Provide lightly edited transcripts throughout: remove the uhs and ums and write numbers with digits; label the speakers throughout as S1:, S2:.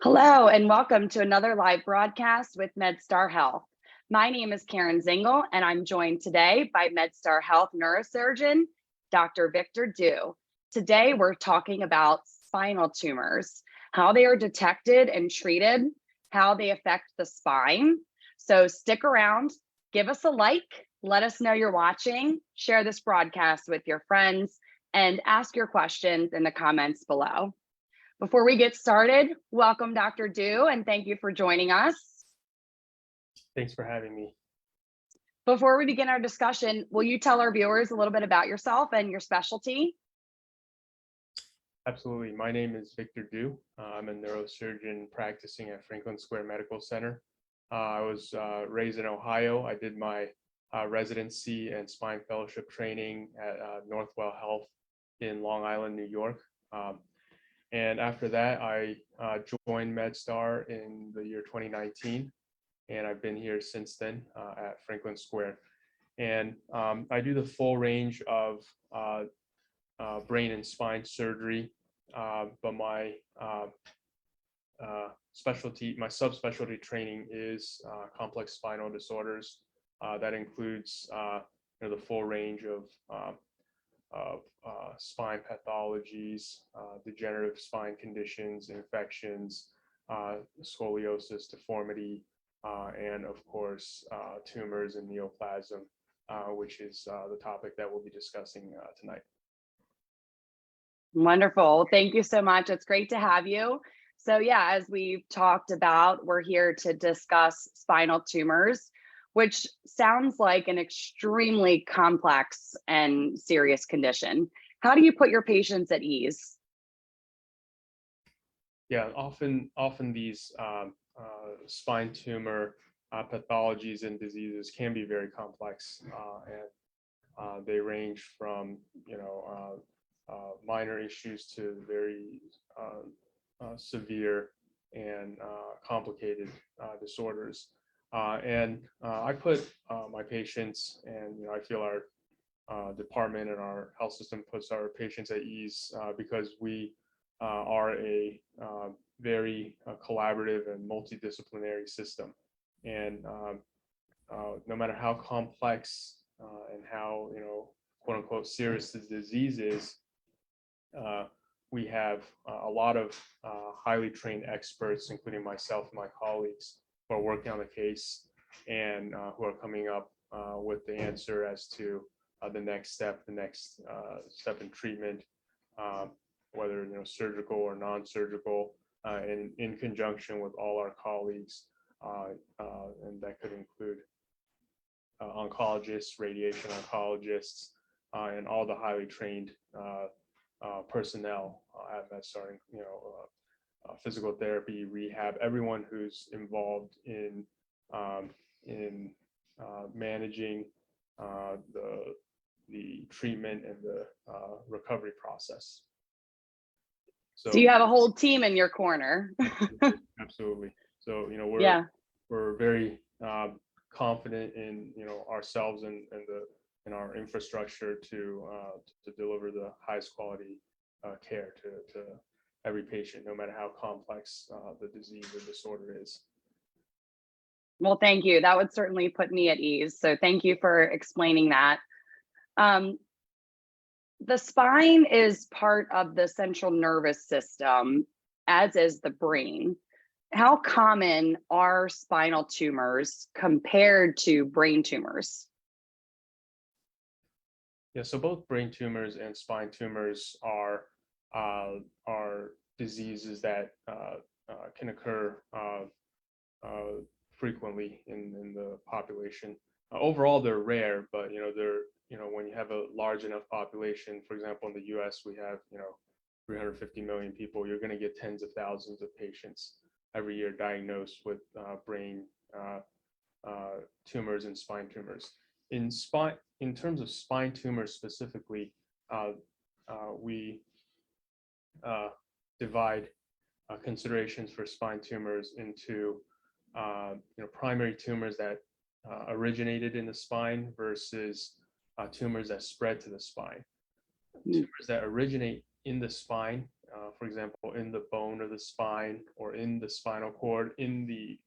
S1: Hello, and welcome to another live broadcast with MedStar Health. My name is Karen Zingle, and I'm joined today by MedStar Health neurosurgeon, Dr. Victor Du. Today, we're talking about spinal tumors, how they are detected and treated, how they affect the spine. So stick around, give us a like, let us know you're watching, share this broadcast with your friends, and ask your questions in the comments below. Before we get started, welcome Dr. Du, and thank you for joining us.
S2: Thanks for having me.
S1: Before we begin our discussion, will you tell our viewers a little bit about yourself and your specialty?
S2: Absolutely. My name is Victor Du. I'm a neurosurgeon practicing at Franklin Square Medical Center. I was raised in Ohio. I did my residency and spine fellowship training at Northwell Health in Long Island, New York. And after that, I joined MedStar in the year 2019, and I've been here since then at Franklin Square. And I do the full range of brain and spine surgery, but my subspecialty training is complex spinal disorders. That includes the full range of spine pathologies, degenerative spine conditions, infections, scoliosis, deformity, and of course, tumors and neoplasm, which is the topic that we'll be discussing tonight.
S1: Wonderful. Thank you so much. It's great to have you. So yeah, as we've talked about, we're here to discuss spinal tumors, which sounds like an extremely complex and serious condition. How do you put your patients at ease?
S2: Yeah, often these spine tumor pathologies and diseases can be very complex, and they range from minor issues to very severe and complicated disorders. And I put my patients, and I feel our department and our health system puts our patients at ease because we are a very collaborative and multidisciplinary system. And no matter how complex and how quote unquote serious the disease is, we have a lot of highly trained experts, including myself and my colleagues, who are working on the case and who are coming up with the answer as to the next step in treatment, whether surgical or non-surgical, and in conjunction with all our colleagues, and that could include oncologists, radiation oncologists, and all the highly trained personnel at MedStar, physical therapy, rehab, everyone who's involved in managing the treatment and the recovery process.
S1: So you have a whole team in your corner.
S2: Absolutely. So we're very confident in ourselves and our infrastructure to deliver the highest quality care to every patient, no matter how complex the disease or disorder is.
S1: Well, thank you. That would certainly put me at ease. So thank you for explaining that. The spine is part of the central nervous system, as is the brain. How common are spinal tumors compared to brain tumors?
S2: Yeah, so both brain tumors and spine tumors are diseases that can occur frequently in the population. Overall, they're rare, but when you have a large enough population, for example, in the U.S. we have 350 million people, you're going to get tens of thousands of patients every year diagnosed with brain tumors and spine tumors. In terms of spine tumors specifically, we divide considerations for spine tumors into primary tumors that originated in the spine versus tumors that spread to the spine. Tumors that originate in the spine for example, in the bone of the spine or in the spinal cord, in the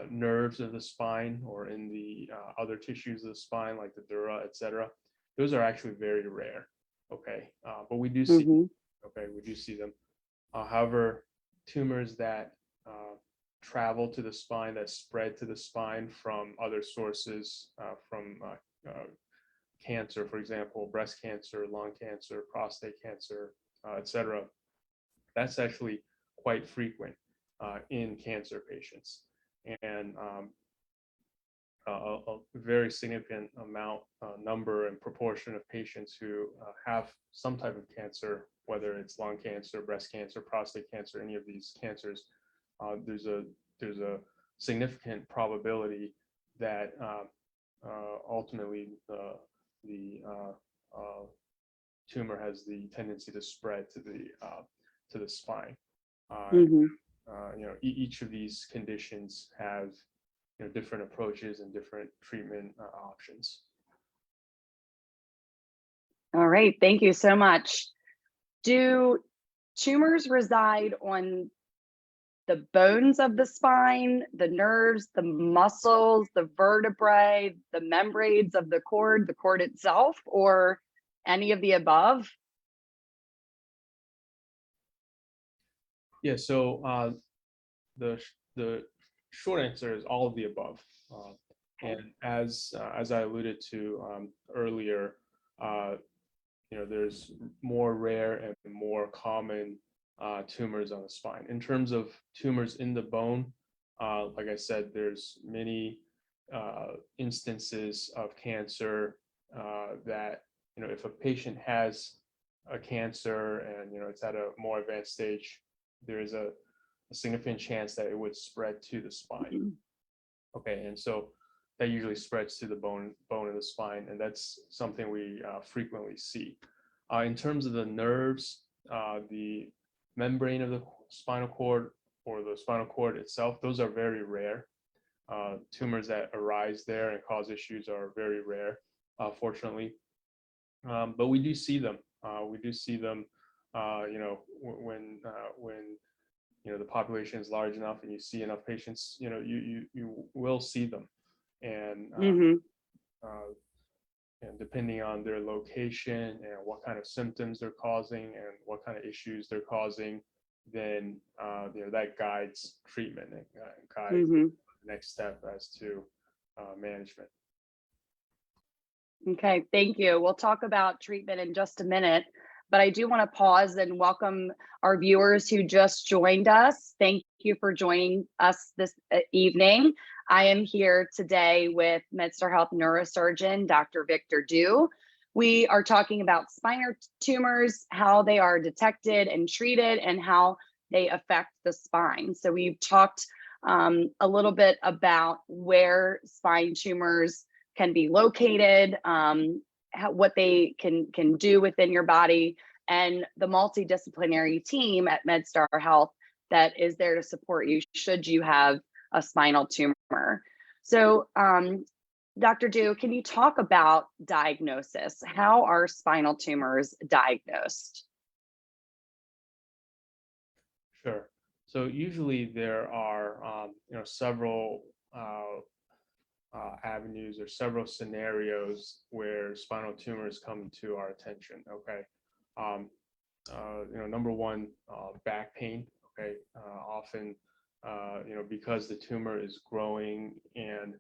S2: nerves of the spine or in the other tissues of the spine, like the dura, etc. Those are actually very rare. Okay, but we do see.
S1: Mm-hmm.
S2: Okay, we do see them. However, tumors that travel to the spine, that spread to the spine from other sources, from cancer, for example, breast cancer, lung cancer, prostate cancer, etc. That's actually quite frequent in cancer patients, and a very significant amount, number and proportion of patients who have some type of cancer, whether it's lung cancer, breast cancer, prostate cancer, any of these cancers, there's a significant probability that ultimately the tumor has the tendency to spread to the spine.
S1: Mm-hmm.
S2: Each of these conditions have different approaches and different treatment options.
S1: All right, thank you so much. Do tumors reside on the bones of the spine, the nerves, the muscles, the vertebrae, the membranes of the cord itself, or any of the above?
S2: Yeah, so the short answer is all of the above. And as I alluded to earlier, there's more rare and more common tumors on the spine. In terms of tumors in the bone, like I said, there's many instances of cancer that, if a patient has a cancer and, it's at a more advanced stage, there is a significant chance that it would spread to the spine. Okay, and so that usually spreads to the bone of the spine, and that's something we frequently see. In terms of the nerves, the membrane of the spinal cord or the spinal cord itself, those are very rare. Tumors that arise there and cause issues are very rare, fortunately. But we do see them. We do see them, when the population is large enough and you see enough patients, you will see them. And
S1: Mm-hmm.
S2: and depending on their location and what kind of symptoms they're causing and what kind of issues they're causing, then that guides treatment and guides
S1: Mm-hmm.
S2: the next step as to management.
S1: Okay, thank you. We'll talk about treatment in just a minute, but I do want to pause and welcome our viewers who just joined us. Thank you for joining us this evening. I am here today with MedStar Health neurosurgeon, Dr. Victor Du. We are talking about spinal tumors, how they are detected and treated, and how they affect the spine. So we've talked a little bit about where spine tumors can be located, what they can do within your body, and the multidisciplinary team at MedStar Health that is there to support you should you have a spinal tumor. So, Dr. Du, can you talk about diagnosis? How are spinal tumors diagnosed?
S2: Sure. So usually there are several avenues or several scenarios where spinal tumors come to our attention. Okay. Number one, back pain. Okay. Often, because the tumor is growing and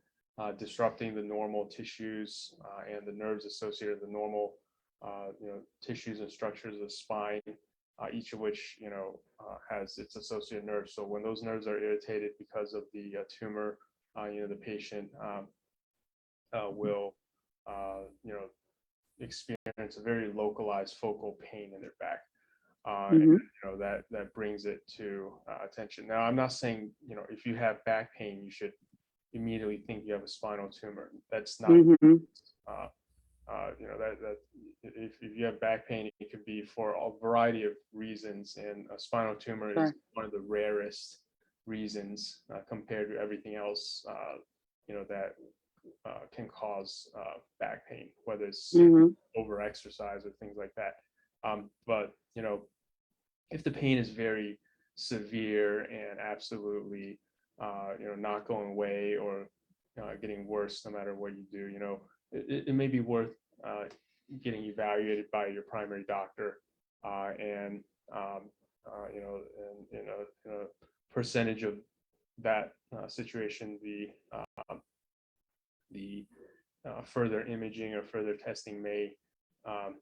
S2: disrupting the normal tissues and the nerves associated with the normal, tissues and structures of the spine, each of which, has its associated nerves. So when those nerves are irritated because of the tumor, the patient will, experience a very localized focal pain in their back.
S1: Mm-hmm.
S2: And, that brings it to attention. Now, I'm not saying, if you have back pain, you should immediately think you have a spinal tumor. That's not,
S1: Mm-hmm.
S2: that if you have back pain, it could be for a variety of reasons, and a spinal tumor is one of the rarest reasons compared to everything else, that can cause back pain, whether it's over exercise or things like that. But if the pain is very severe and absolutely, not going away or getting worse no matter what you do, it may be worth getting evaluated by your primary doctor, and in a percentage of that situation, the further imaging or further testing may um,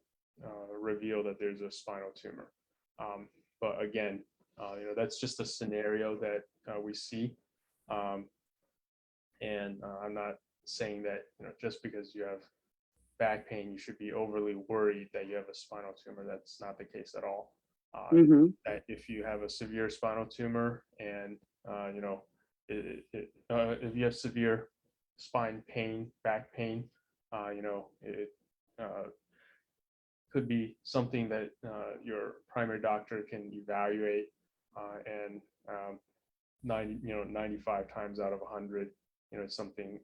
S2: reveal that there's a spinal tumor. But again, that's just a scenario that we see. And I'm not saying that, just because you have back pain, you should be overly worried that you have a spinal tumor. That's not the case at all. That if you have a severe spinal tumor and, if you have severe spine pain, back pain, it could be something that your primary doctor can evaluate, and 95 times out of 100, it's something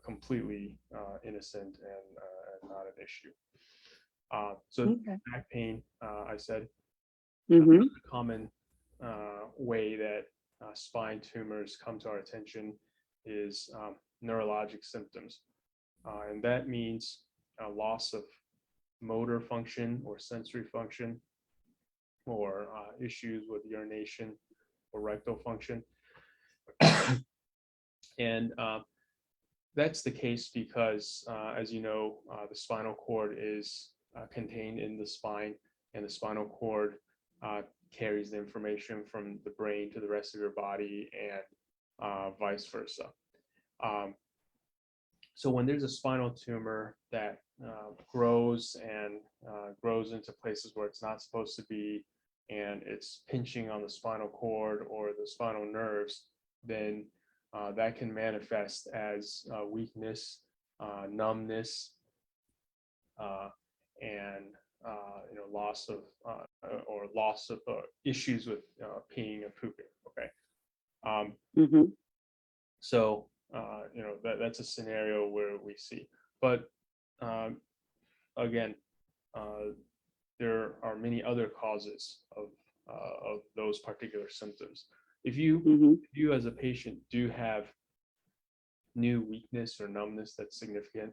S2: completely innocent and not an issue. So
S1: Okay.
S2: back pain, I said,
S1: Mm-hmm.
S2: a common way that spine tumors come to our attention is neurologic symptoms. And that means a loss of motor function or sensory function, or issues with urination or rectal function. And that's the case because, as you know, the spinal cord is contained in the spine, and the spinal cord carries the information from the brain to the rest of your body, and vice versa. So when there's a spinal tumor that grows and grows into places where it's not supposed to be, and it's pinching on the spinal cord or the spinal nerves, then that can manifest as weakness, numbness, and loss of issues with peeing and pooping. Okay.
S1: Mm-hmm.
S2: So that's a scenario where we see, but again, there are many other causes of those particular symptoms. If you as a patient do have new weakness or numbness that's significant,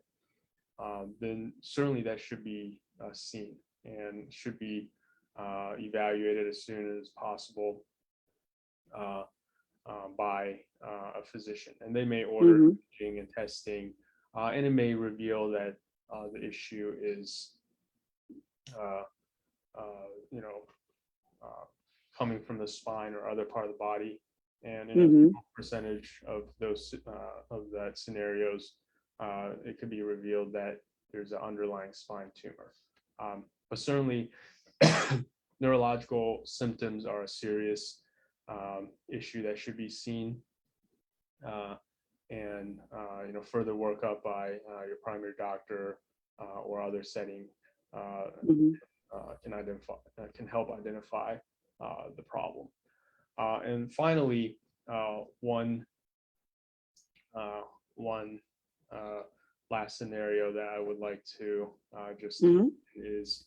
S2: then certainly that should be seen and should be evaluated as soon as possible by a physician. And they may order imaging and testing, and it may reveal that the issue is coming from the spine or other part of the body. And in a small percentage of those that scenarios, it could be revealed that there's an underlying spine tumor. But certainly, neurological symptoms are a serious issue that should be seen, and further workup by your primary doctor or other setting can help identify the problem. And finally, one last scenario that I would like to just is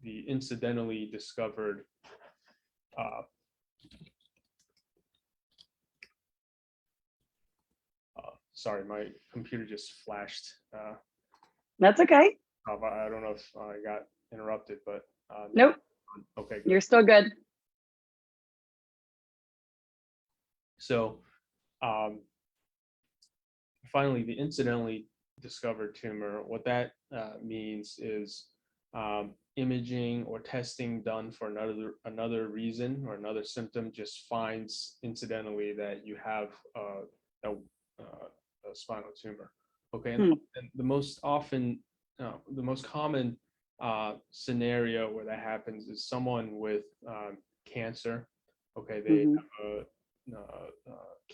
S2: the incidentally discovered sorry, my computer just flashed.
S1: That's okay.
S2: I don't know if I got interrupted, but
S1: Nope.
S2: Okay, good.
S1: You're still good.
S2: So finally, the incidentally discovered tumor, what that means is imaging or testing done for another reason or another symptom just finds incidentally that you have a spinal tumor. Okay, and the most common scenario where that happens is someone with cancer. Okay, they have a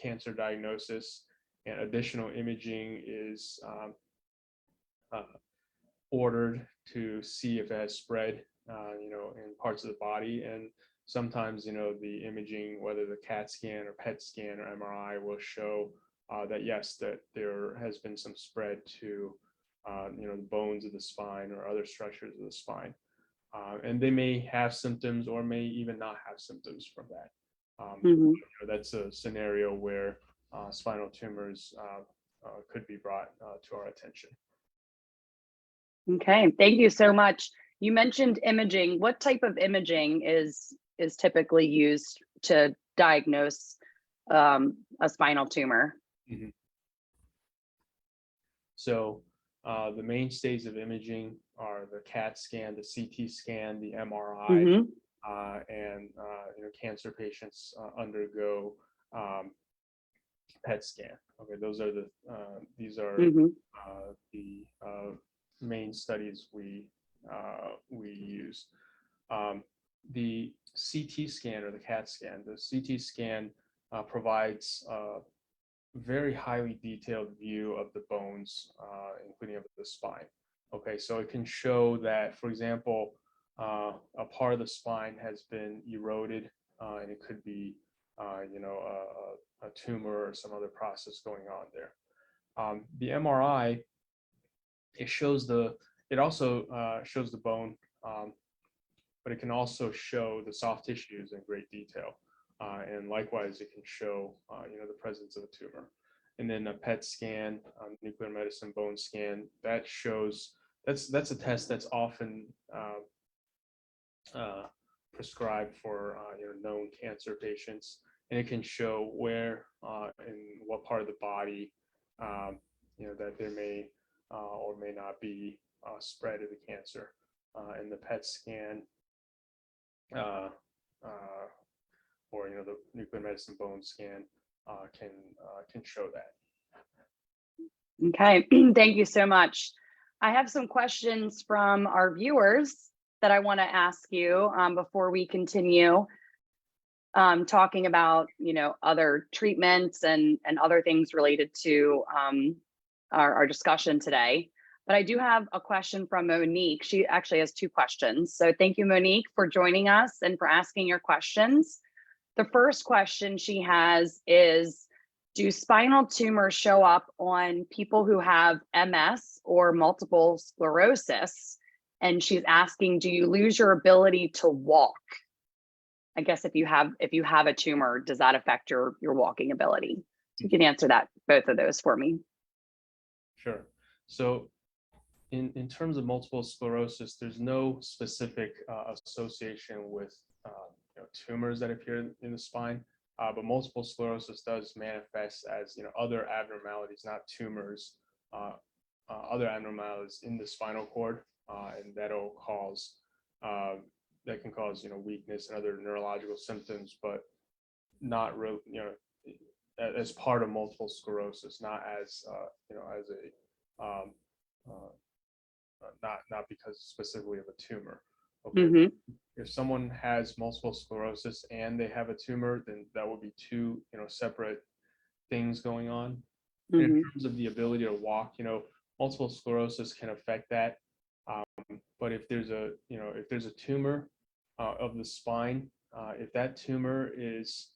S2: cancer diagnosis, and additional imaging is ordered to see if it has spread, in parts of the body. And sometimes, the imaging, whether the CAT scan or PET scan or MRI, will show that yes, that there has been some spread to, the bones of the spine or other structures of the spine. And they may have symptoms or may even not have symptoms from that.
S1: Mhm.
S2: That's a scenario where spinal tumors could be brought to our attention.
S1: Okay, thank you so much. You mentioned imaging. What type of imaging is typically used to diagnose a spinal tumor?
S2: Mhm. So the mainstays of imaging are the CAT scan, the CT scan, the MRI,
S1: Hmm.
S2: and cancer patients undergo PET scan. Okay, those are these are
S1: Hmm.
S2: the main studies we use. The CT scan or the CAT scan. The CT scan provides very highly detailed view of the bones, including of the spine. Okay, so it can show that, for example, a part of the spine has been eroded, and it could be, a tumor or some other process going on there. The MRI, it also shows the bone, but it can also show the soft tissues in great detail. And likewise, it can show, the presence of a tumor. And then a PET scan, nuclear medicine bone scan, that shows, that's a test that's often prescribed for known cancer patients, and it can show where in what part of the body that there may or may not be spread of the cancer. And the PET scan uh, uh, or the nuclear medicine bone scan can show that.
S1: Okay, thank you so much. I have some questions from our viewers that I want to ask you before we continue talking about, other treatments and other things related to our discussion today. But I do have a question from Monique. She actually has two questions. So thank you, Monique, for joining us and for asking your questions. The first question she has is, do spinal tumors show up on people who have MS or multiple sclerosis? And she's asking, do you lose your ability to walk? I guess if you have a tumor, does that affect your walking ability? So you can answer both of those for me.
S2: Sure. So in terms of multiple sclerosis, there's no specific association with tumors that appear in the spine, but multiple sclerosis does manifest as other abnormalities, not tumors, other abnormalities in the spinal cord, and that can cause weakness and other neurological symptoms, but not real as part of multiple sclerosis, not as as a not because specifically of a tumor. Okay.
S1: Mm-hmm.
S2: If someone has multiple sclerosis and they have a tumor, then that would be two separate things going on. And
S1: Mm-hmm.
S2: in terms of the ability to walk, multiple sclerosis can affect that. But if there's a tumor of the spine, if that tumor is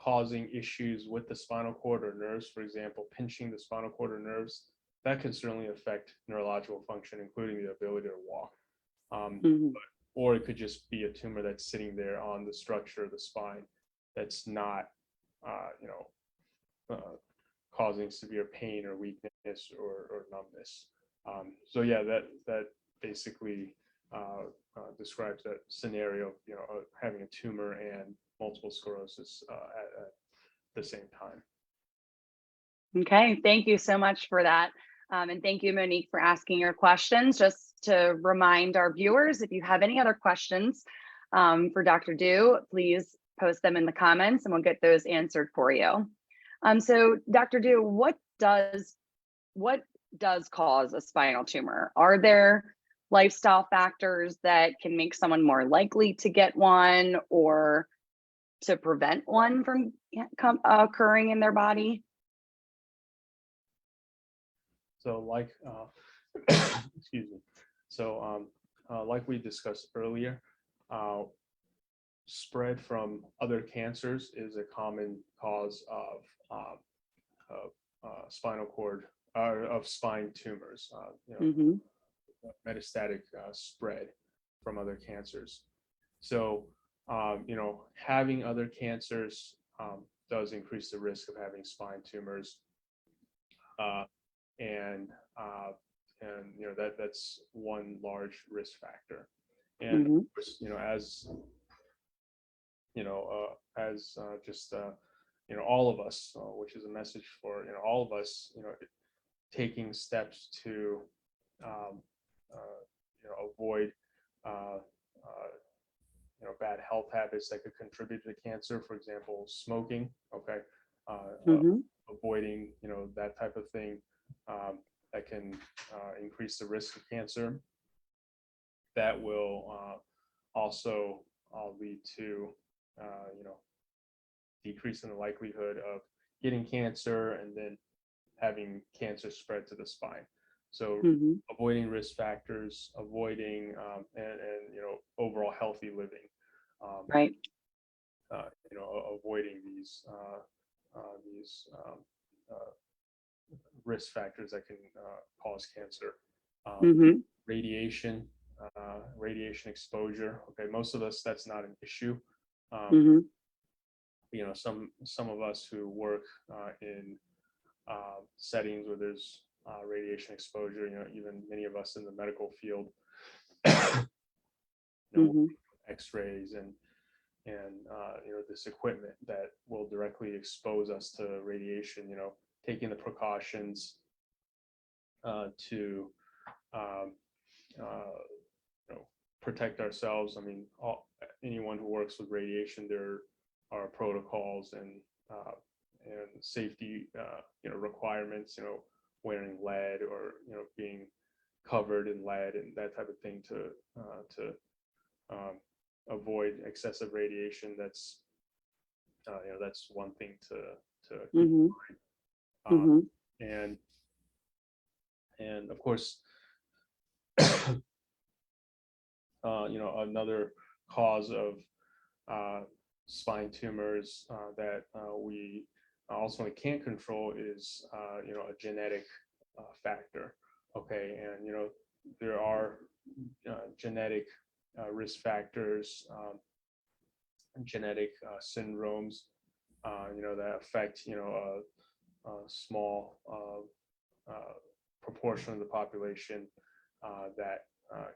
S2: causing issues with the spinal cord or nerves, for example, pinching the spinal cord or nerves, that can certainly affect neurological function, including the ability to walk.
S1: Mm-hmm.
S2: Or it could just be a tumor that's sitting there on the structure of the spine that's not, causing severe pain or weakness or numbness. So yeah, that basically describes that scenario of having a tumor and multiple sclerosis at the same time.
S1: Okay, thank you so much for that. And thank you, Monique, for asking your questions. Just to remind our viewers, if you have any other questions for Dr. Du, please post them in the comments and we'll get those answered for you. So Dr. Du, what does cause a spinal tumor? Are there lifestyle factors that can make someone more likely to get one or to prevent one from occurring in their body?
S2: So excuse me. So like we discussed earlier, spread from other cancers is a common cause of spinal cord of spine tumors.
S1: Mm-hmm.
S2: metastatic spread from other cancers. So, having other cancers does increase the risk of having spine tumors, uh, and that's one large risk factor. And of course, just all of us, which is a message for all of us, taking steps to avoid bad health habits that could contribute to cancer. For example, smoking. Okay, avoiding that type of thing that can increase the risk of cancer. That will also lead to decrease in the likelihood of getting cancer and then having cancer spread to the spine. So avoiding risk factors, avoiding and overall healthy living.
S1: Right.
S2: Avoiding these risk factors that can cause cancer. Radiation exposure. Okay, most of us, that's not an issue. Some of us who work in settings where there's radiation exposure, even many of us in the medical field, X-rays and this equipment that will directly expose us to radiation. Taking the precautions to protect ourselves. I mean, anyone who works with radiation, there are protocols and safety requirements. Wearing lead or being covered in lead and that type of thing to avoid excessive radiation. That's one thing to keep in mind. And of course, another cause of spine tumors that we ultimately can't control is a genetic factor. Okay, and there are genetic risk factors, genetic syndromes, that affect a small proportion of the population that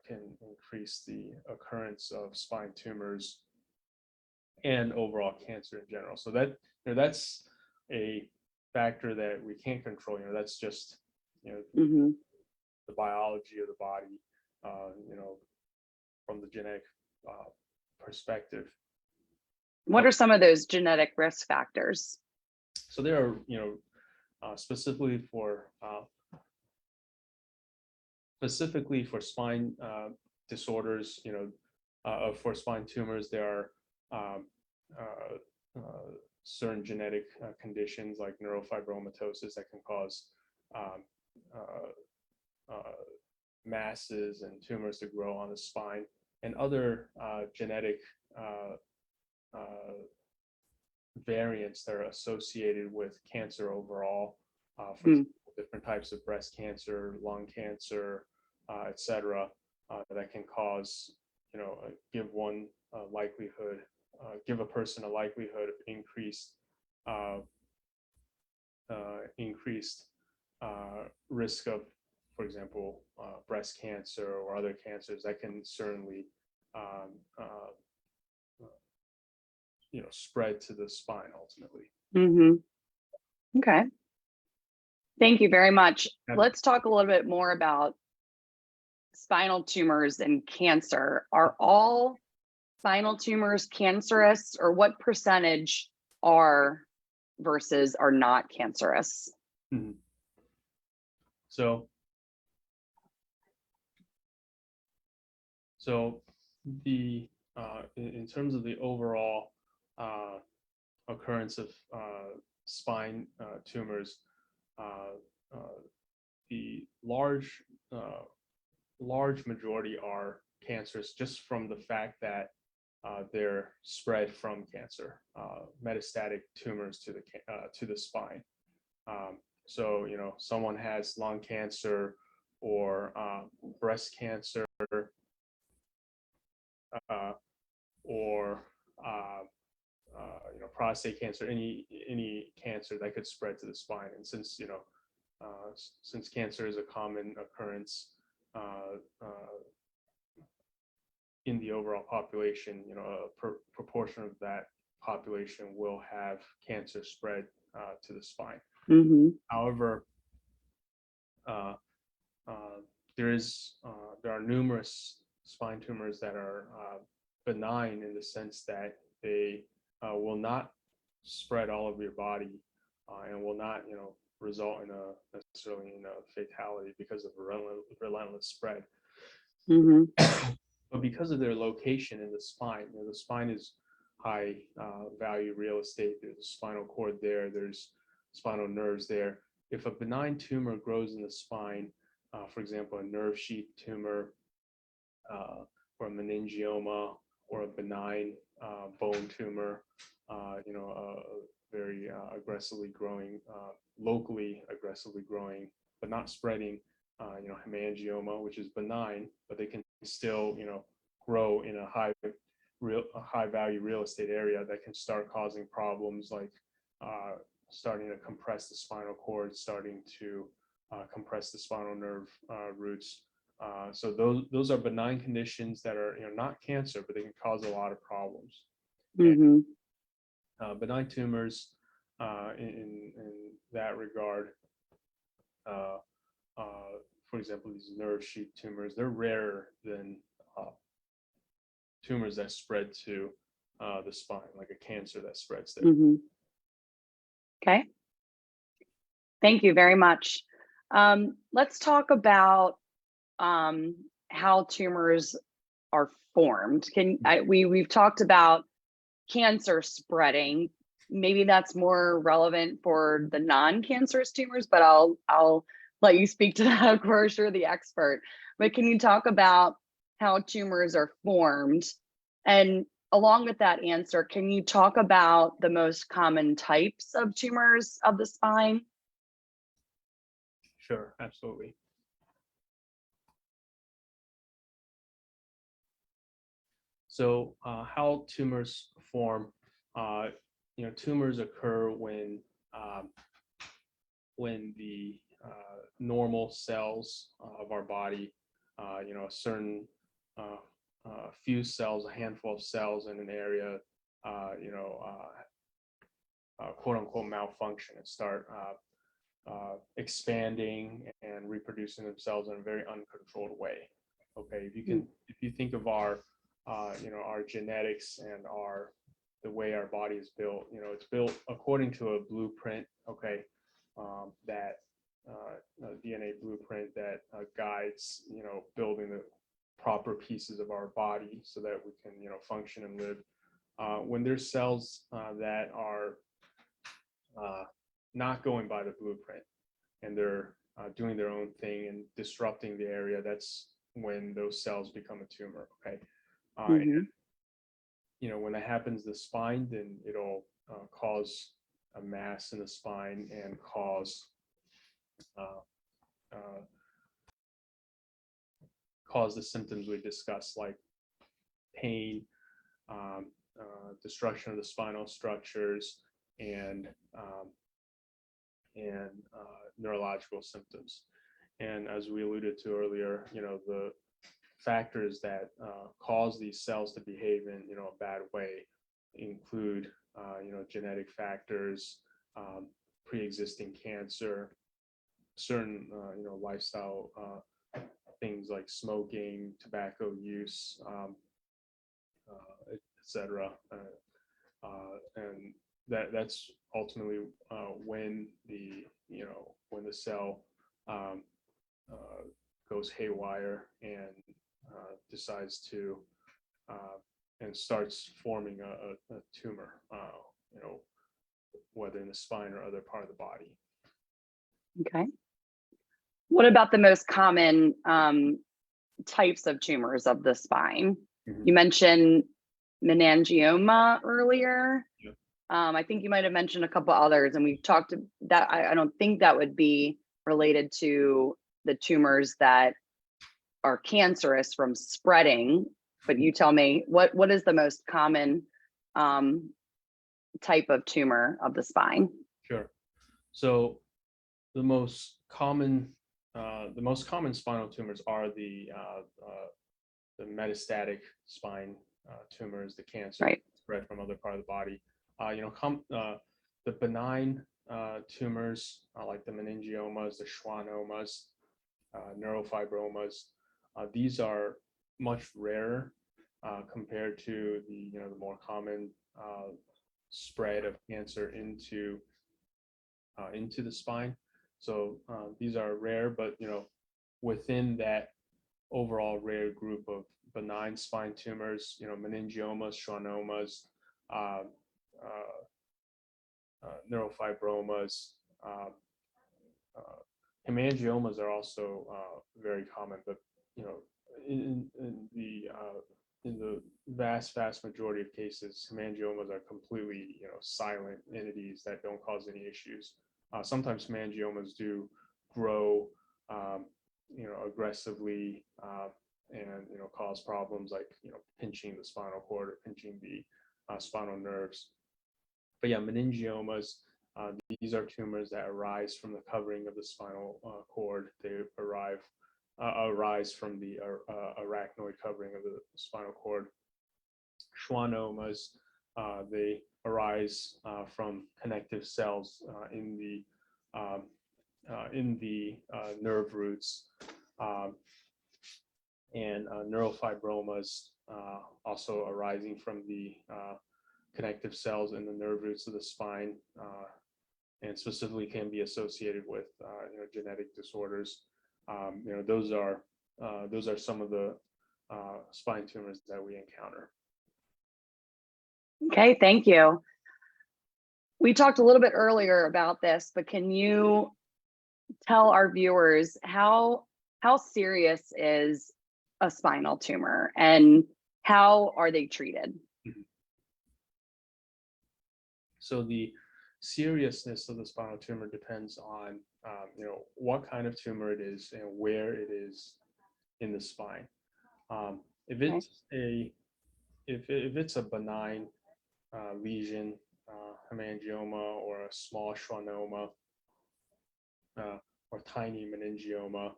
S2: can increase the occurrence of spine tumors and overall cancer in general. So that's a factor that we can't control. That's just the biology of the body, from the genetic perspective.
S1: What are some of those genetic risk factors?
S2: So there are, specifically for spine disorders, for spine tumors, there are certain genetic conditions like neurofibromatosis that can cause masses and tumors to grow on the spine, and other genetic variants that are associated with cancer overall, for example, different types of breast cancer, lung cancer, etc., that can cause, give a person a likelihood of increased risk of, for example, breast cancer or other cancers that can certainly spread to the spine ultimately.
S1: Okay. Thank you very much. Let's talk a little bit more about spinal tumors and cancer. Are all spinal tumors cancerous, or what percentage are versus are not cancerous?
S2: So the in terms of the overall occurrence of spine tumors, the large majority are cancerous just from the fact that they're spread from cancer, metastatic tumors to the spine. So someone has lung cancer or breast cancer, or prostate cancer, any cancer that could spread to the spine. And since since cancer is a common occurrence in the overall population, a proportion of that population will have cancer spread to the spine. However, there are numerous spine tumors that are benign in the sense that they will not spread all over your body and will not, result in necessarily in a fatality because of relentless spread. But because of their location in the spine, the spine is high value real estate. There's a spinal cord there. There's spinal nerves there. If a benign tumor grows in the spine, for example, a nerve sheath tumor, or a meningioma, or a benign bone tumor, a very aggressively growing, locally aggressively growing, but not spreading, hemangioma, which is benign, but they can still, grow in a high value real estate area that can start causing problems like starting to compress the spinal cord, starting to compress the spinal nerve roots. So those are benign conditions that are not cancer, but they can cause a lot of problems. And, benign tumors in that regard, for example, these nerve sheath tumors, they're rarer than tumors that spread to the spine, like a cancer that spreads there.
S1: Okay. Thank you very much. Let's talk about how tumors are formed. We've talked about cancer spreading. Maybe that's more relevant for the non-cancerous tumors, but I'll let you speak to that. Of course, you're the expert. But can you talk about how tumors are formed? And along with that answer, can you talk about the most common types of tumors of the spine?
S2: Sure, absolutely. So how tumors form, tumors occur when the normal cells of our body, a certain few cells, a handful of cells in an area, quote unquote malfunction and start expanding and reproducing themselves in a very uncontrolled way. Okay, if you think of our genetics and the way our body is built, it's built according to a blueprint, okay, that DNA blueprint that guides, building the proper pieces of our body so that we can, function and live. When there's cells that are not going by the blueprint and they're doing their own thing and disrupting the area, that's when those cells become a tumor, okay? And, when that happens to the spine, then it'll cause a mass in the spine and cause the symptoms we discussed, like pain, destruction of the spinal structures, and neurological symptoms. And as we alluded to earlier, the factors that cause these cells to behave in a bad way include genetic factors, pre-existing cancer, certain lifestyle things like smoking, tobacco use, etc. And that's ultimately when the cell goes haywire and decides to and starts forming a tumor, whether in the spine or other part of the body.
S1: Okay. What about the most common types of tumors of the spine? You mentioned meningioma earlier.
S2: Yeah.
S1: I think you might have mentioned a couple others, and we've talked that I don't think that would be related to the tumors that are cancerous from spreading, but you tell me what is the most common type of tumor of the spine?
S2: Sure. So the most common spinal tumors are the metastatic spine tumors, the cancer
S1: Right.
S2: spread from other part of the body. The benign tumors like the meningiomas, the schwannomas, neurofibromas, these are much rarer compared to the more common spread of cancer into the spine. So these are rare, but within that overall rare group of benign spine tumors, meningiomas, schwannomas, neurofibromas, hemangiomas are also very common, but in the vast majority of cases, hemangiomas are completely silent entities that don't cause any issues. Sometimes hemangiomas do grow aggressively and cause problems like pinching the spinal cord or pinching the spinal nerves. But yeah, meningiomas, these are tumors that arise from the covering of the spinal cord. They arise from the arachnoid covering of the spinal cord. Schwannomas, they arise from connective cells in the nerve roots, and neurofibromas also arising from the connective cells in the nerve roots of the spine, and specifically can be associated with genetic disorders. Those are some of the spine tumors that we encounter.
S1: Okay, thank you. We talked a little bit earlier about this, but can you tell our viewers how serious is a spinal tumor and how are they treated?
S2: So the seriousness of the spinal tumor depends on what kind of tumor it is and where it is in the spine. If it's a benign lesion, hemangioma, or a small schwannoma, or tiny meningioma,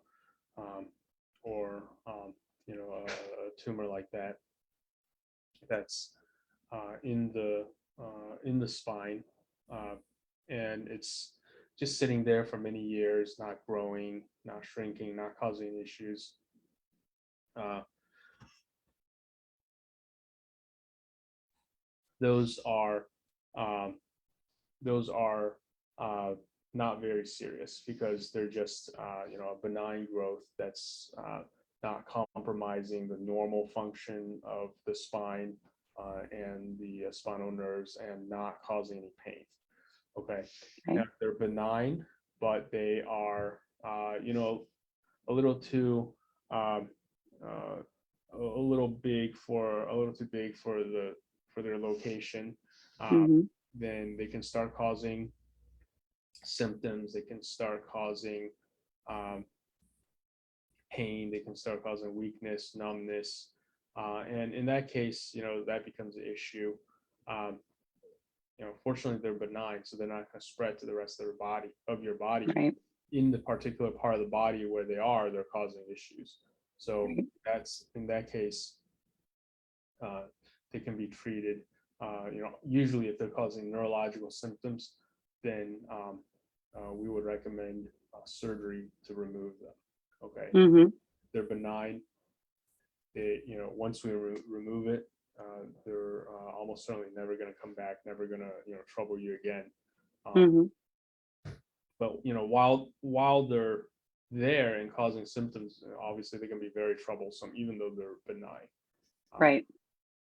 S2: or a tumor like that that's in the spine, and it's just sitting there for many years, not growing, not shrinking, not causing issues. Those are not very serious because they're just a benign growth that's not compromising the normal function of the spine and the spinal nerves and not causing any pain. Okay. Now, they're benign, but they are a little too too big for their location. Then they can start causing symptoms. They can start causing pain. They can start causing weakness, numbness, and in that case, that becomes an issue. Fortunately, they're benign, so they're not going to spread to the rest of your body.
S1: Right.
S2: In the particular part of the body where they're causing issues. So that's in that case, they can be treated. Usually, if they're causing neurological symptoms, then we would recommend surgery to remove them. Okay. They're benign. Once we remove it, they're almost certainly never going to come back, never going to trouble you again. But while they're there and causing symptoms, obviously they can be very troublesome, even though they're benign.
S1: Right.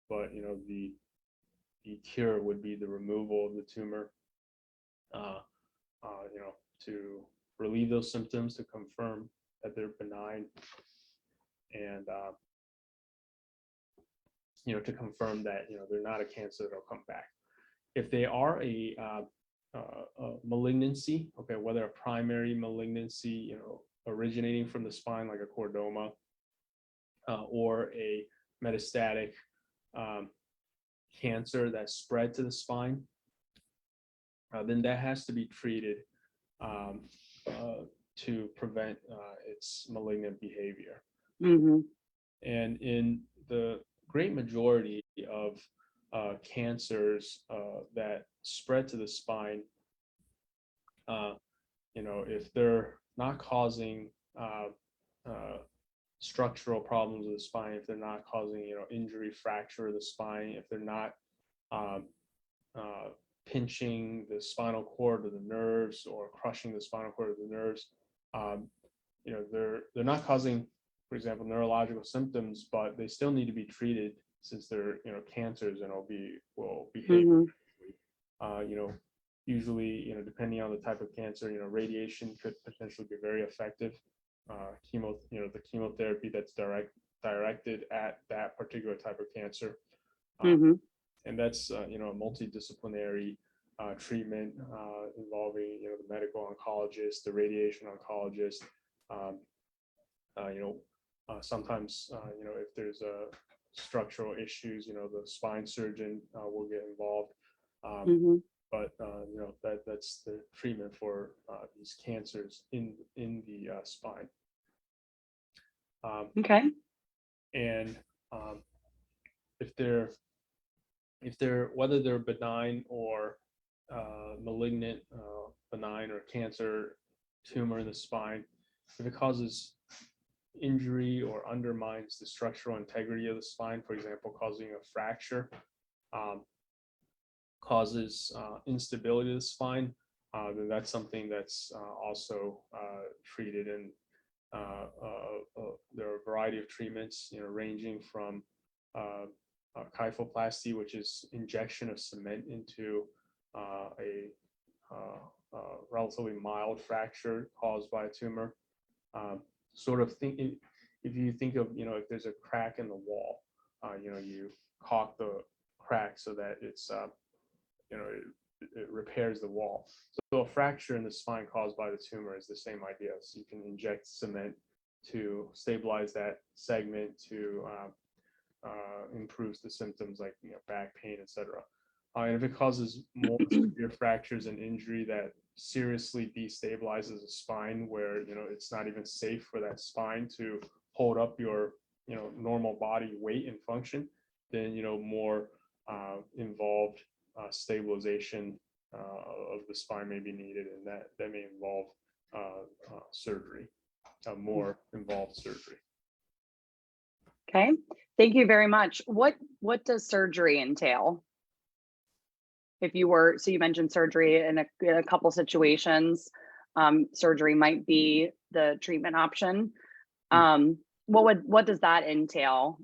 S2: But the cure would be the removal of the tumor. To relieve those symptoms, to confirm that they're benign, and to confirm that they're not a cancer that'll come back. If they are a malignancy, okay, whether a primary malignancy, originating from the spine, like a chordoma, or a metastatic cancer that spread to the spine, then that has to be treated um, to prevent its malignant behavior.
S1: Mm-hmm.
S2: And in the great majority of cancers that spread to the spine, if they're not causing structural problems of the spine, if they're not causing, injury, fracture of the spine, if they're not um, pinching the spinal cord or the nerves or crushing the spinal cord or the nerves, um, they're not causing, for example, neurological symptoms, but they still need to be treated since they're, cancers, and will behave. Mm-hmm. Usually, depending on the type of cancer, radiation could potentially be very effective. The chemotherapy that's directed at that particular type of cancer.
S1: Mm-hmm.
S2: And that's, a multidisciplinary treatment involving, the medical oncologist, the radiation oncologist. Sometimes, if there's structural issues, the spine surgeon will get involved.
S1: Mm-hmm.
S2: But that's the treatment for these cancers in the spine.
S1: Okay.
S2: And if they're whether they're benign or malignant, benign or cancer tumor in the spine, if it causes injury or undermines the structural integrity of the spine, for example, causing a fracture, causes instability of the spine, then that's something that's also treated. And there are a variety of treatments, ranging from kyphoplasty, which is injection of cement into a relatively mild fracture caused by a tumor. Sort of thinking, if you think of, if there's a crack in the wall, you caulk the crack so that it's it repairs the wall. So a fracture in the spine caused by the tumor is the same idea. So you can inject cement to stabilize that segment, to improves the symptoms like, back pain, etc. And if it causes more severe fractures and injury that seriously destabilizes the spine, where it's not even safe for that spine to hold up your normal body weight and function, then more involved stabilization of the spine may be needed, and that may involve surgery, more involved surgery.
S1: Okay. Thank you very much. What does surgery entail? If you were, so you mentioned surgery in a couple situations, surgery might be the treatment option. What does that entail?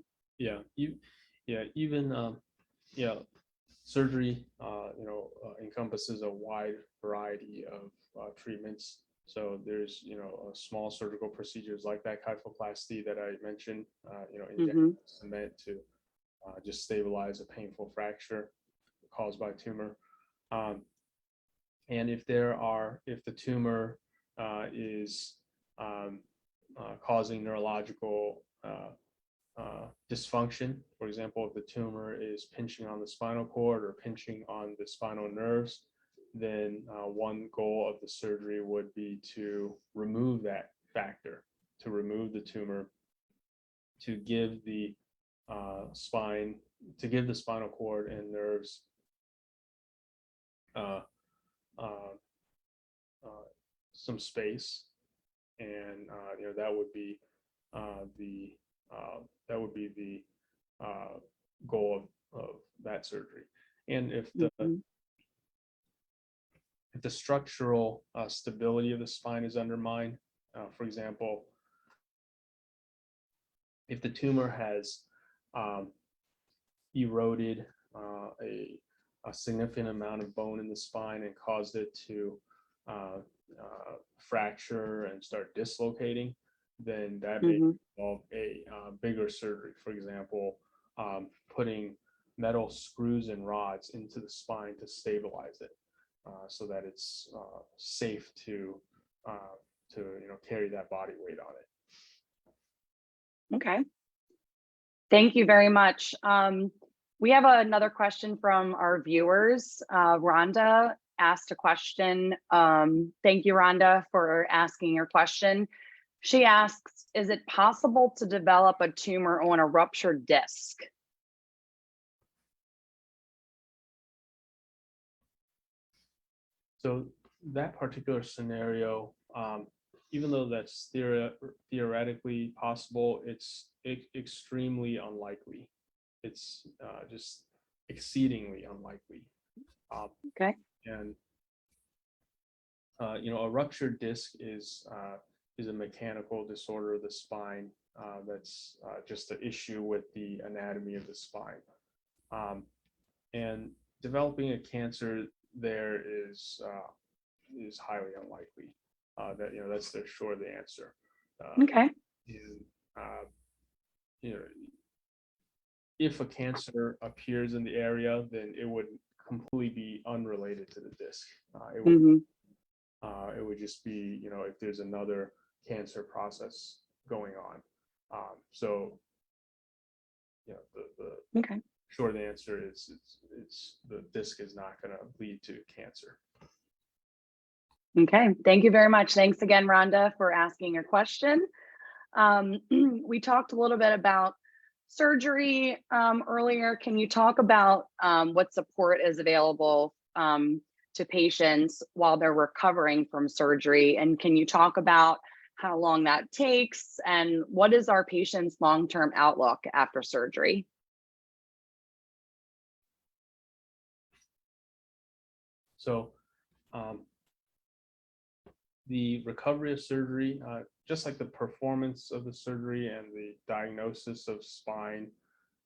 S2: Surgery, encompasses a wide variety of treatments. So there's, small surgical procedures like that kyphoplasty that I mentioned, injecting cement to just stabilize a painful fracture caused by tumor. And if the tumor is causing neurological dysfunction, for example, if the tumor is pinching on the spinal cord or pinching on the spinal nerves, then one goal of the surgery would be to remove that factor, to remove the tumor, to give the spinal cord and nerves some space, and that would be the goal of that surgery. And if the structural stability of the spine is undermined, for example, if the tumor has eroded a significant amount of bone in the spine and caused it to fracture and start dislocating, then that may involve a bigger surgery. For example, putting metal screws and rods into the spine to stabilize it, so that it's safe to carry that body weight on it.
S1: Okay. Thank you very much. We have another question from our viewers. Rhonda asked a question. Thank you, Rhonda, for asking your question. She asks, is it possible to develop a tumor on a ruptured disc?
S2: So that particular scenario, even though that's theoretically possible, it's extremely unlikely. It's just exceedingly unlikely.
S1: Okay.
S2: And a ruptured disc is a mechanical disorder of the spine that's just an issue with the anatomy of the spine. And developing a cancer there is highly unlikely. That's the answer.
S1: Okay.
S2: If a cancer appears in the area, then it would completely be unrelated to the disc. It would just be, if there's another cancer process going on. The
S1: Okay.
S2: short answer is it's the disc is not going to lead to cancer.
S1: Okay, thank you very much. Thanks again, Rhonda, for asking your question. We talked a little bit about surgery earlier. Can you talk about what support is available to patients while they're recovering from surgery? And can you talk about how long that takes and what is our patient's long-term outlook after surgery?
S2: So the recovery of surgery, just like the performance of the surgery and the diagnosis of spine,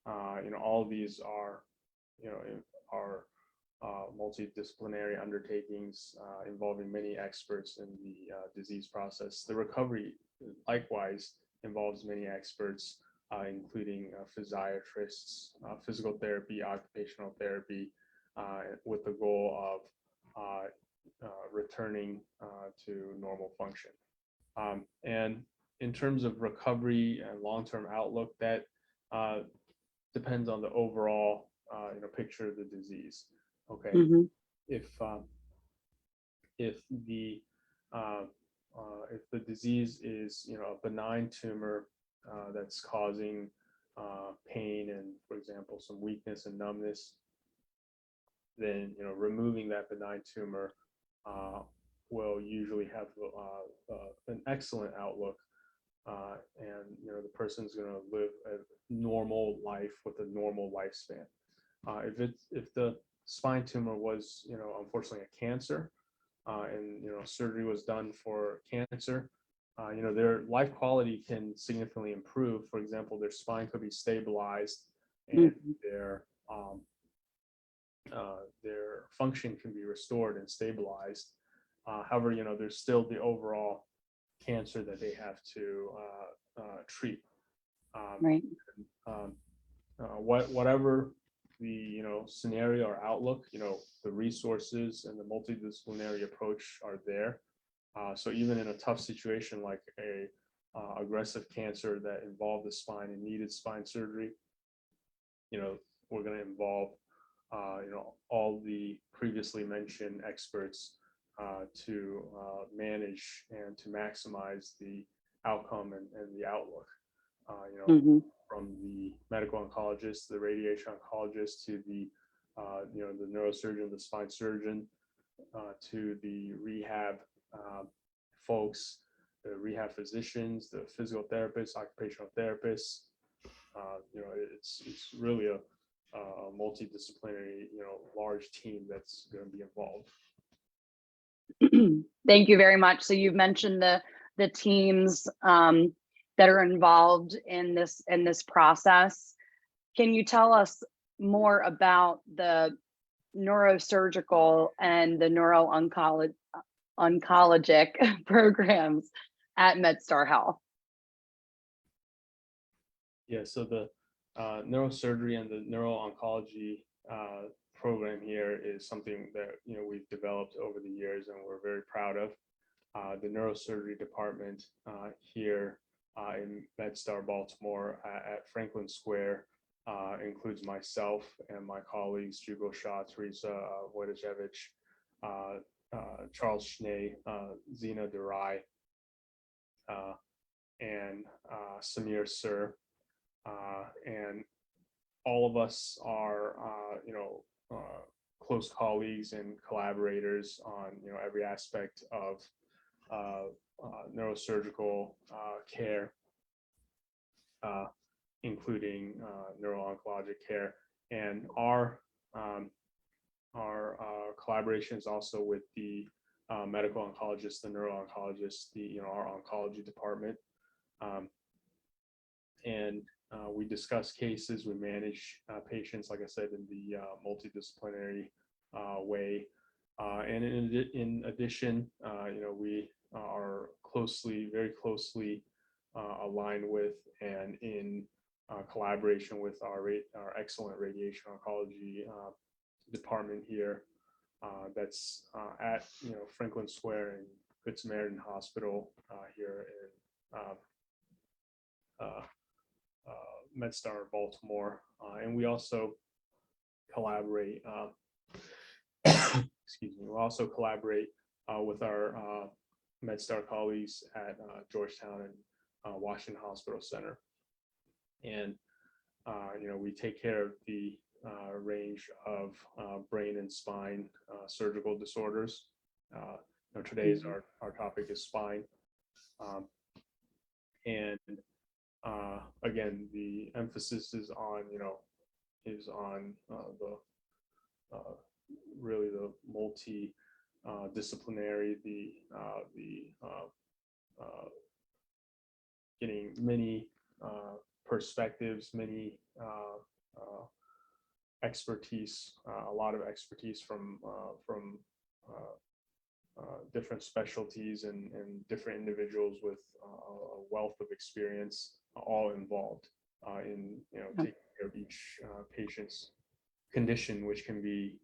S2: all of these are multidisciplinary undertakings involving many experts in the disease process. The recovery likewise involves many experts, including physiatrists, physical therapy, occupational therapy, with the goal of returning to normal function. And in terms of recovery and long-term outlook, that depends on the overall picture of the disease. Okay.
S1: Mm-hmm.
S2: If the disease is a benign tumor that's causing pain and, for example, some weakness and numbness, then removing that benign tumor will usually have an excellent outlook, and the person's going to live a normal life with a normal lifespan. If the spine tumor was unfortunately a cancer, and surgery was done for cancer, their life quality can significantly improve. For example, their spine could be stabilized, and their function can be restored and stabilized. However, there's still the overall cancer that they have to treat.
S1: Right.
S2: Whatever the scenario or outlook, the resources and the multidisciplinary approach are there. So even in a tough situation like a aggressive cancer that involved the spine and needed spine surgery, we're going to involve all the previously mentioned experts to manage and to maximize the outcome and the outlook. From the medical oncologist, the radiation oncologist, to the the neurosurgeon, the spine surgeon, to the rehab folks, the rehab physicians, the physical therapists, occupational therapists. It's really a multidisciplinary, large team that's going to be involved.
S1: Thank you very much. So you've mentioned the teams that are involved in this process. Can you tell us more about the neurosurgical and the neuro-oncologic programs at MedStar Health?
S2: Yeah, so the neurosurgery and the neuro-oncology program here is something that we've developed over the years and we're very proud of. the neurosurgery department here in MedStar Baltimore at Franklin Square includes myself and my colleagues, Jugo Shah, Teresa Wojciechowicz, Charles Schnee, Zina Durai, and Samir Sir. And all of us are, close colleagues and collaborators on, every aspect of neurosurgical care, including neuro-oncologic care. And our collaboration is also with the medical oncologist, the neuro-oncologist, our oncology department. And we discuss cases, we manage patients, like I said, in the multidisciplinary way. And in addition, we are very closely aligned with and in collaboration with our excellent radiation oncology department here. That's at Franklin Square and Good Samaritan Hospital here in MedStar Baltimore, and we also collaborate. Excuse me. We also collaborate with our MedStar colleagues at Georgetown and Washington Hospital Center, and we take care of the range of brain and spine surgical disorders. Today's our topic is spine, and again, the emphasis is on the really the multi-disciplinary, getting many perspectives, many expertise, a lot of expertise from different specialties and different individuals with a wealth of experience, all involved in taking care of each patient's condition, which can be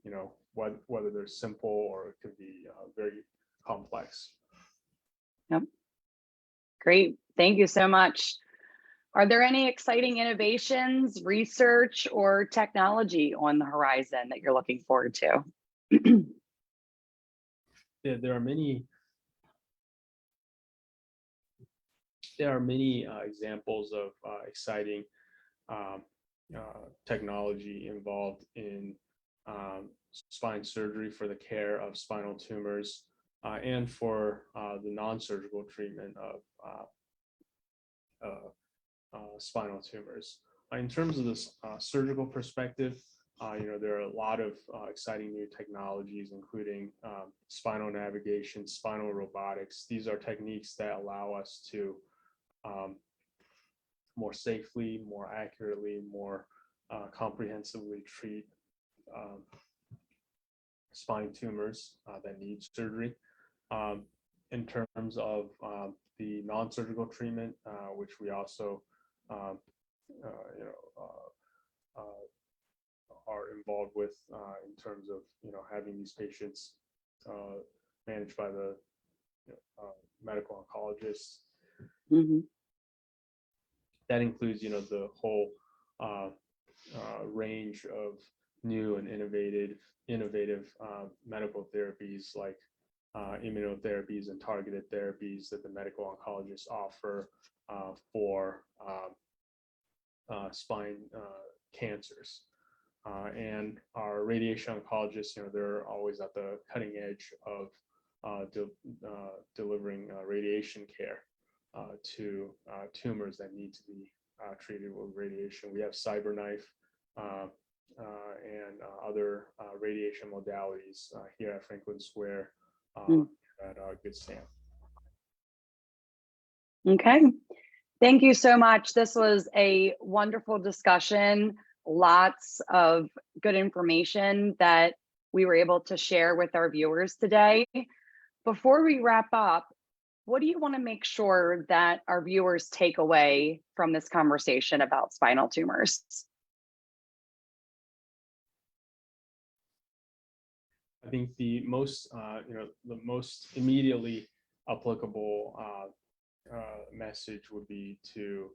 S2: whether they're simple or it could be very complex.
S1: Yep. Great. Thank you so much. Are there any exciting innovations, research, or technology on the horizon that you're looking forward to?
S2: Yeah, there are many examples of exciting technology involved in spine surgery for the care of spinal tumors and for the non-surgical treatment of spinal tumors. In terms of this surgical perspective, there are a lot of exciting new technologies, including spinal navigation, spinal robotics. These are techniques that allow us to more safely, more accurately, more comprehensively treat spine tumors that need surgery. In terms of the non-surgical treatment, which we also are involved with in terms of having these patients managed by the medical oncologists.
S1: Mm-hmm.
S2: That includes the whole range of new and innovative medical therapies like immunotherapies and targeted therapies that the medical oncologists offer for spine cancers. And our radiation oncologists, they're always at the cutting edge of delivering radiation care to tumors that need to be treated with radiation. We have CyberKnife and other radiation modalities here at Franklin Square at Good Sam.
S1: Okay. Thank you so much. This was a wonderful discussion. Lots of good information that we were able to share with our viewers today. Before we wrap up, what do you want to make sure that our viewers take away from this conversation about spinal tumors?
S2: I think the most, the most immediately applicable message would be to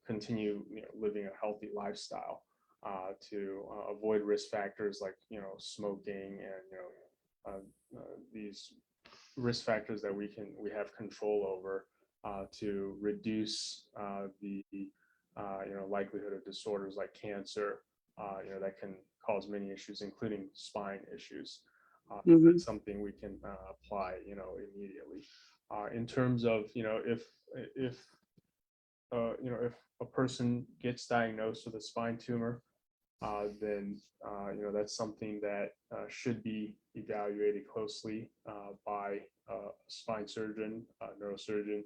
S2: continue living a healthy lifestyle, to avoid risk factors like smoking and these risk factors that we have control over, to reduce the likelihood of disorders like cancer, that can cause many issues, including spine issues. That's something we can apply immediately. In terms of if a person gets diagnosed with a spine tumor, then that's something that should be evaluated closely by a spine surgeon, neurosurgeon,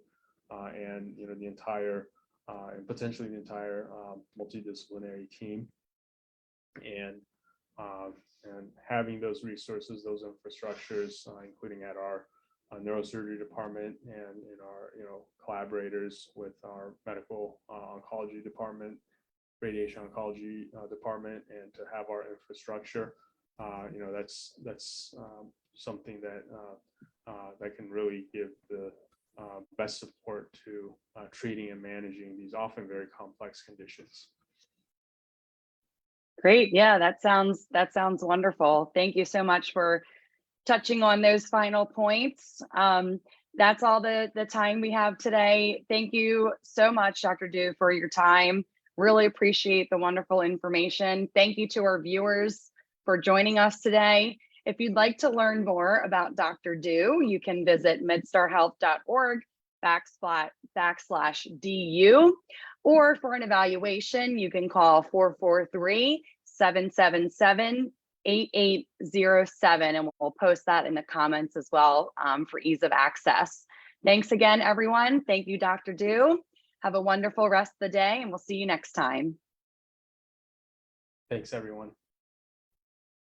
S2: and the entire and potentially the entire multidisciplinary team. And having those resources, those infrastructures, including at our neurosurgery department and in our collaborators with our medical oncology department, radiation oncology department, and to have our infrastructure, that's something that can really give the best support to treating and managing these often very complex conditions.
S1: Great. Yeah, that sounds wonderful. Thank you so much for touching on those final points. That's all the time we have today. Thank you so much, Dr. Du, for your time. Really appreciate the wonderful information. Thank you to our viewers for joining us today. If you'd like to learn more about Dr. Du, you can visit medstarhealth.org/DU, or for an evaluation, you can call 443-777-8807, and we'll post that in the comments as well for ease of access. Thanks again, everyone. Thank you, Dr. Du. Have a wonderful rest of the day, and we'll see you next time.
S2: Thanks, everyone.